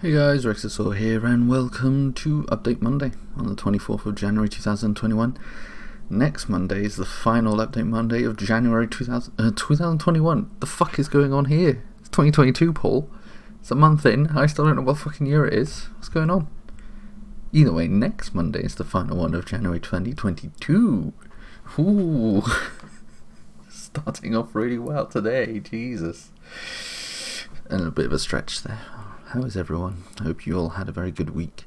Hey guys, Rexasaur here, and welcome to Update Monday on the 24th of January 2021. Next Monday is the final Update Monday of January 2021. The fuck is going on here? It's 2022, Paul. It's a month in, I still don't know what fucking year it is. What's going on? Either way, next Monday is the final one of January 2022. Ooh. Starting off really well today, Jesus. And a bit of a stretch there. How is everyone? I hope you all had a very good week.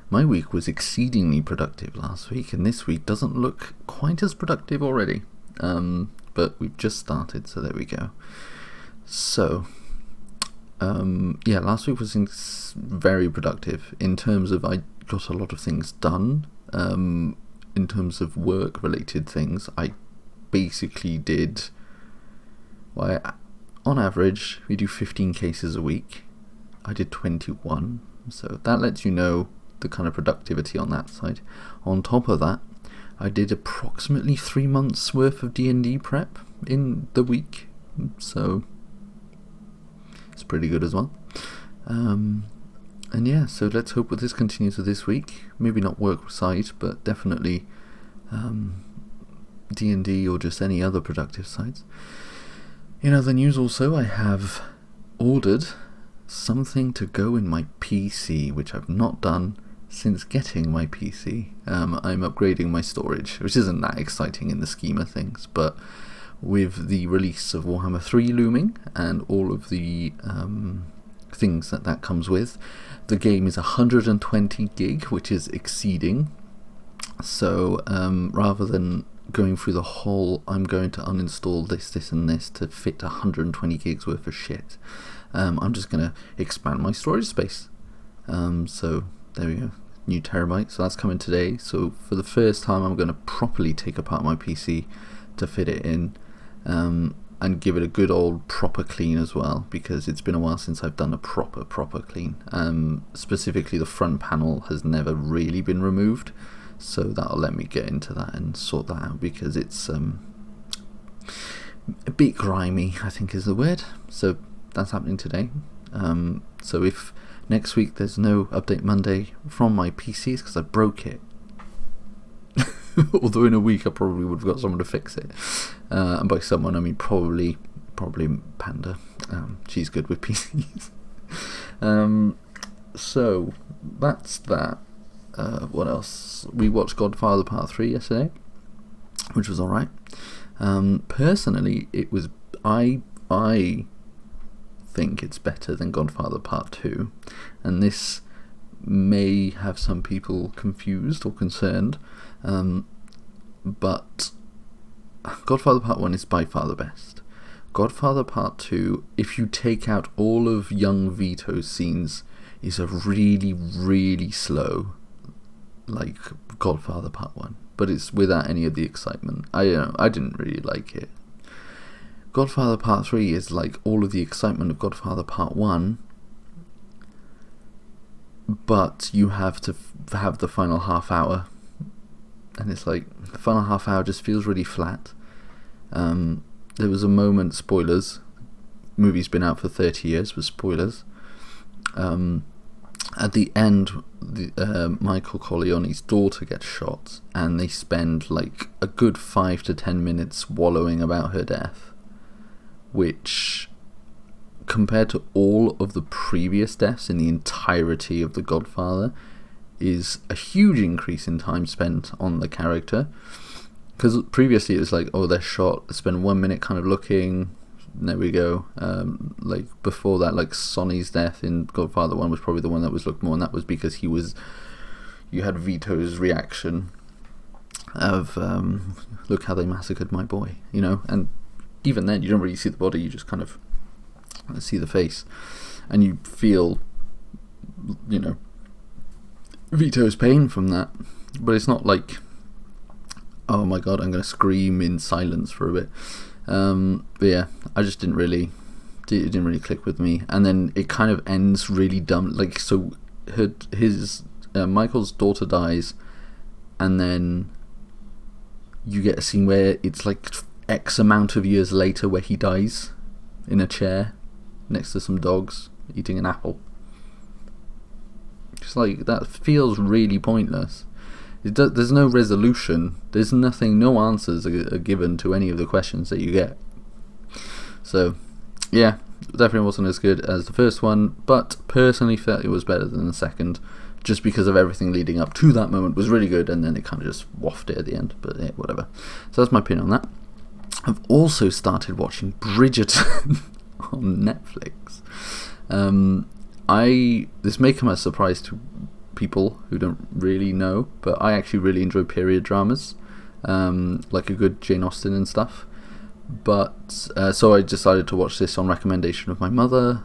My week was exceedingly productive last week, and this week doesn't look quite as productive already. But we've just started, so there we go. So, last week was very productive in terms of I got a lot of things done. In terms of work-related things, I basically did... on average, we do 15 cases a week. I did 21, so that lets you know the kind of productivity on that side. On top of that, I did approximately 3 months worth of D&D prep in the week, so it's pretty good as well. So let's hope that this continues for this week. Maybe not work side, but definitely D&D or just any other productive sides. In other news also, I have ordered something to go in my PC, which I've not done since getting my PC. I'm upgrading my storage, which isn't that exciting in the scheme of things, but with the release of Warhammer 3 looming and all of the things that comes with, the game is 120 gig, which is exceeding. So rather than going through the whole, I'm going to uninstall this and this to fit 120 gigs worth of shit, I'm just going to expand my storage space. So there we go, new terabyte, so that's coming today. So for the first time I'm going to properly take apart my PC to fit it in, and give it a good old proper clean as well, because it's been a while since I've done a proper clean. Specifically the front panel has never really been removed, so that'll let me get into that and sort that out, because it's a bit grimy, I think is the word. So that's happening today. So if next week there's no Update Monday from my PC, it's because I broke it. Although in a week I probably would have got someone to fix it. And by someone I mean probably Panda. She's good with PCs. So that's that. What else? We watched Godfather Part 3 yesterday, which was alright. Personally, it was... I think it's better than Godfather Part 2, and this may have some people confused or concerned, but Godfather Part 1 is by far the best. Godfather Part 2, if you take out all of young Vito's scenes, is a really, really slow, like Godfather Part 1, but it's without any of the excitement. I didn't really like it. Godfather Part 3 is like all of the excitement of Godfather Part 1, but you have to have the final half hour, and it's like the final half hour just feels really flat. There was a moment, spoilers, movie's been out for 30 years, but spoilers, at the end, Michael Corleone's daughter gets shot, and they spend like a good 5 to 10 minutes wallowing about her death, which, compared to all of the previous deaths in the entirety of The Godfather, is a huge increase in time spent on the character. Because previously it was like, oh, they're shot, spend 1 minute kind of looking, there we go. Like before that, like Sonny's death in Godfather 1 was probably the one that was looked more, and that was because you had Vito's reaction of look how they massacred my boy, you know. And even then you don't really see the body, you just kind of see the face, and you feel, you know, Vito's pain from that. But it's not like, oh my god, I'm going to scream in silence for a bit. But yeah, I just didn't really click with me. And then it kind of ends really dumb, like, so Michael's daughter dies, and then you get a scene where it's like X amount of years later where he dies in a chair next to some dogs eating an apple. It's like, that feels really pointless. There's no resolution. There's nothing. No answers are given to any of the questions that you get. So, yeah, definitely wasn't as good as the first one, but personally felt it was better than the second, just because of everything leading up to that moment was really good, and then it kind of just wafted at the end. But yeah, whatever. So that's my opinion on that. I've also started watching Bridgerton on Netflix. This may come as a surprise to people who don't really know, but I actually really enjoy period dramas, like a good Jane Austen and stuff. But so I decided to watch this on recommendation of my mother.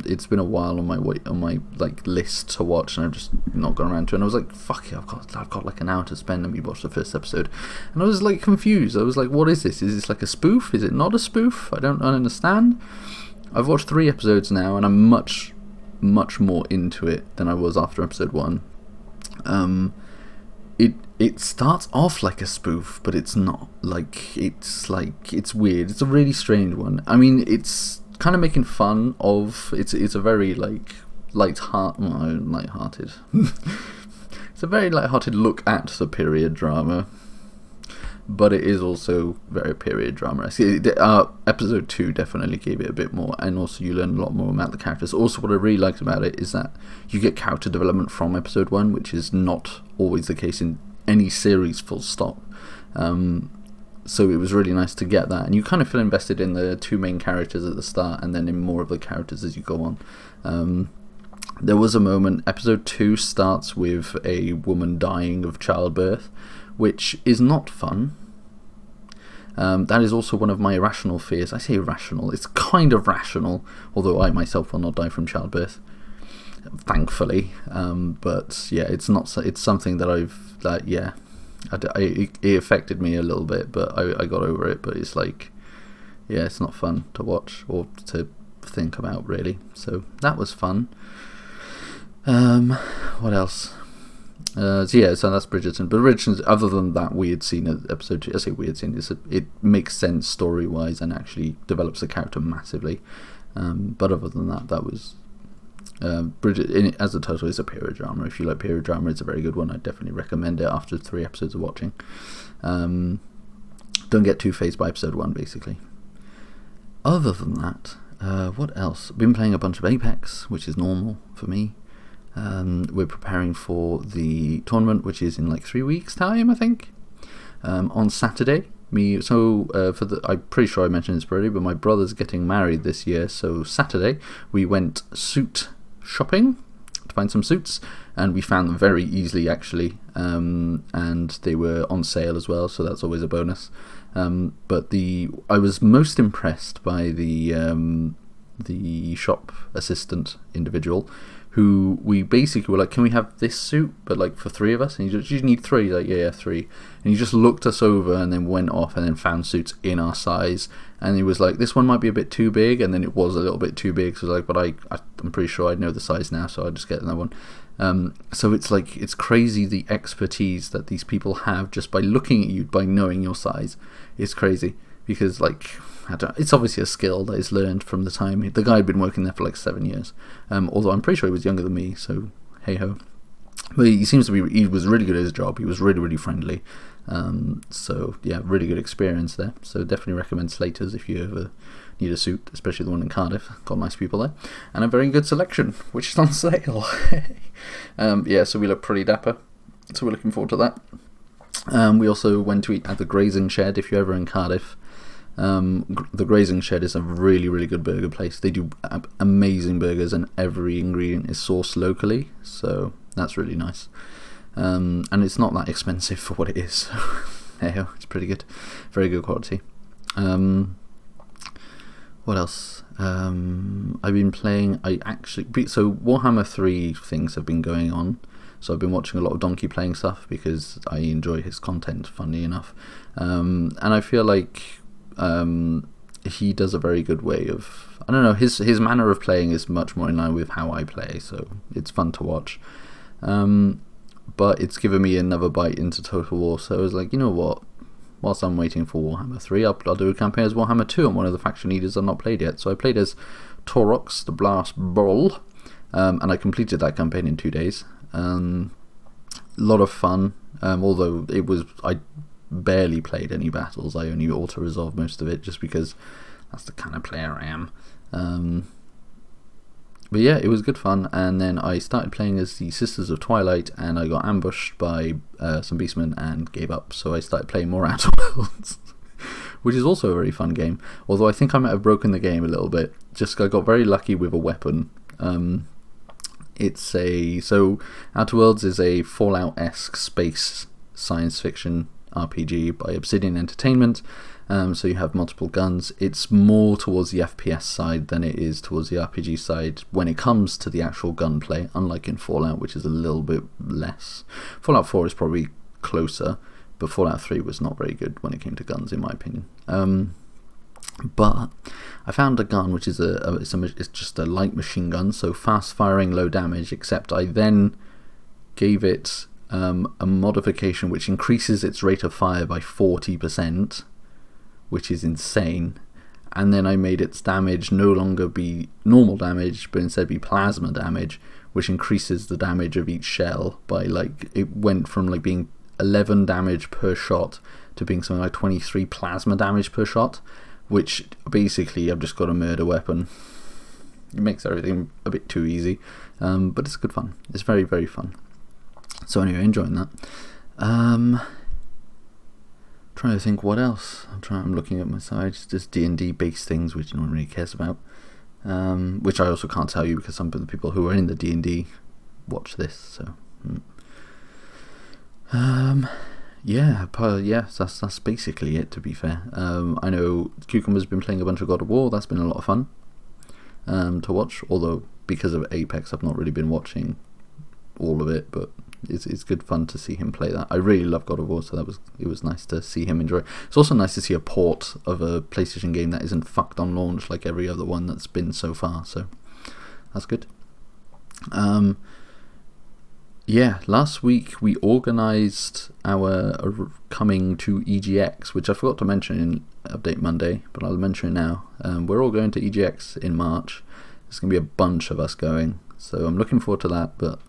It's been a while on my like list to watch, and I've just not gone around to it. And I was like, "Fuck it, I've got like an hour to spend." And we watched the first episode, and I was like confused. I was like, "What is this? Is this like a spoof? Is it not a spoof? I don't understand." I've watched 3 episodes now, and I'm much more into it than I was after episode 1. It starts off like a spoof, but it's not. It's weird. It's a really strange one. I mean, it's kind of making fun of. It's a very light-hearted. It's a very light-hearted look at the period drama, but it is also very period drama. Episode 2 definitely gave it a bit more, and also you learn a lot more about the characters. Also, what I really liked about it is that you get character development from episode 1, which is not always the case in any series, full stop. So it was really nice to get that, and you kind of feel invested in the 2 main characters at the start, and then in more of the characters as you go on. There was a moment, episode 2 starts with a woman dying of childbirth, which is not fun. That is also one of my irrational fears. I say irrational, it's kind of rational, although I myself will not die from childbirth, thankfully. But yeah, it's something that it affected me a little bit, but I got over it. But it's like, yeah, it's not fun to watch or to think about, really. So that was fun. What else? So that's Bridgerton. But Bridgerton, other than that weird scene at episode 2, I say weird scene, it makes sense story-wise and actually develops the character massively. But other than that was Bridget, as a total, is a period drama. If you like period drama, it's a very good one. I'd definitely recommend it after 3 episodes of watching. Don't get too phased by episode 1, basically. Other than that, what else? I've been playing a bunch of Apex, which is normal for me. We're preparing for the tournament, which is in like 3 weeks' time, I think. On Saturday, I'm pretty sure I mentioned this already, but my brother's getting married this year, so Saturday we went suit shopping to find some suits, and we found them very easily, actually, and they were on sale as well, so that's always a bonus. But I was most impressed by the shop assistant individual, who we basically were like, "Can we have this suit, but like for 3 of us?" And you need 3, like, yeah, 3. And he just looked us over and then went off and then found suits in our size. And he was like, "This one might be a bit too big," and then it was a little bit too big. So I was like, "But I'm pretty sure I know the size now, so I'll just get that one." So it's like, it's crazy the expertise that these people have just by looking at you, by knowing your size. It's crazy, because like, it's obviously a skill that is learned from the time the guy had been working there for like 7 years. Although I'm pretty sure he was younger than me, so hey ho. But he was really good at his job. He was really, really friendly. So yeah, really good experience there. So definitely recommend Slater's if you ever need a suit, especially the one in Cardiff. Got nice people there, and a very good selection, which is on sale. So we look pretty dapper. So we're looking forward to that. We also went to eat at the Grazing Shed. If you're ever in Cardiff, the Grazing Shed is a really, really good burger place. They do amazing burgers, and every ingredient is sourced locally, so that's really nice. And it's not that expensive for what it is, so hey, it's pretty good, very good quality. What else? I've been playing. So Warhammer 3 things have been going on. So I've been watching a lot of Donkey playing stuff because I enjoy his content, funnily enough. And I feel like he does a very good way of, I don't know, his manner of playing is much more in line with how I play, so it's fun to watch. But it's given me another bite into Total War, so I was like, you know what, whilst I'm waiting for Warhammer 3, I'll do a campaign as Warhammer 2 on one of the faction leaders I've not played yet. So I played as Taurox, the Blast Bull, and I completed that campaign in 2 days. A lot of fun, although I barely played any battles. I only auto-resolved most of it just because that's the kind of player I am. But yeah, it was good fun, and then I started playing as the Sisters of Twilight, and I got ambushed by some beastmen and gave up, so I started playing more Outer Worlds, which is also a very fun game, although I think I might have broken the game a little bit. Just I got very lucky with a weapon. So Outer Worlds is a Fallout-esque space science fiction RPG by Obsidian Entertainment. So you have multiple guns. It's more towards the FPS side than it is towards the RPG side when it comes to the actual gunplay, unlike in Fallout, which is a little bit less. Fallout 4 is probably closer, but Fallout 3 was not very good when it came to guns, in my opinion. But I found a gun which is it's just a light machine gun, so fast firing, low damage, except I then gave it a modification which increases its rate of fire by 40%, which is insane. And then I made its damage no longer be normal damage, but instead be plasma damage, which increases the damage of each shell by, like, it went from like being 11 damage per shot to being something like 23 plasma damage per shot, which basically I've just got a murder weapon. It makes everything a bit too easy, but it's good fun. It's very, very fun. So anyway, enjoying that. Trying to think what else. I'm looking at my side. Just D&D based things which no one really cares about, which I also can't tell you because some of the people who are in the D&D watch this. So that's basically it, to be fair. I know Cucumber's been playing a bunch of God of War. That's been a lot of fun to watch, although because of Apex I've not really been watching all of it, but it's good fun to see him play that. I really love God of War, so it was nice to see him enjoy it. It's also nice to see a port of a PlayStation game that isn't fucked on launch like every other one that's been so far, so that's good. Last week we organised our coming to EGX, which I forgot to mention in Update Monday, but I'll mention it now. We're all going to EGX in March. There's going to be a bunch of us going, so I'm looking forward to that, but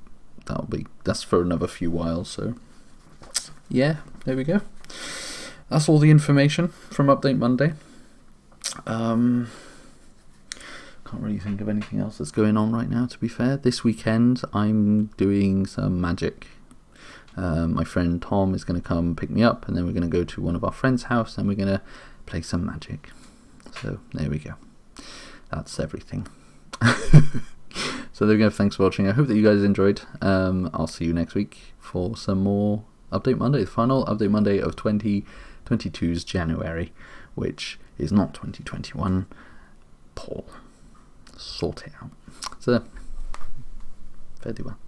that's for another few whiles, so yeah, there we go. That's all the information from Update Monday. Can't really think of anything else that's going on right now, to be fair. This weekend I'm doing some magic. My friend Tom is going to come pick me up, and then we're going to go to one of our friends' house and we're going to play some magic. So there we go. That's everything. So there we go. Thanks for watching. I hope that you guys enjoyed. I'll see you next week for some more Update Monday, the final Update Monday of 2022's January, which is not 2021. Paul, sort it out. So, very well.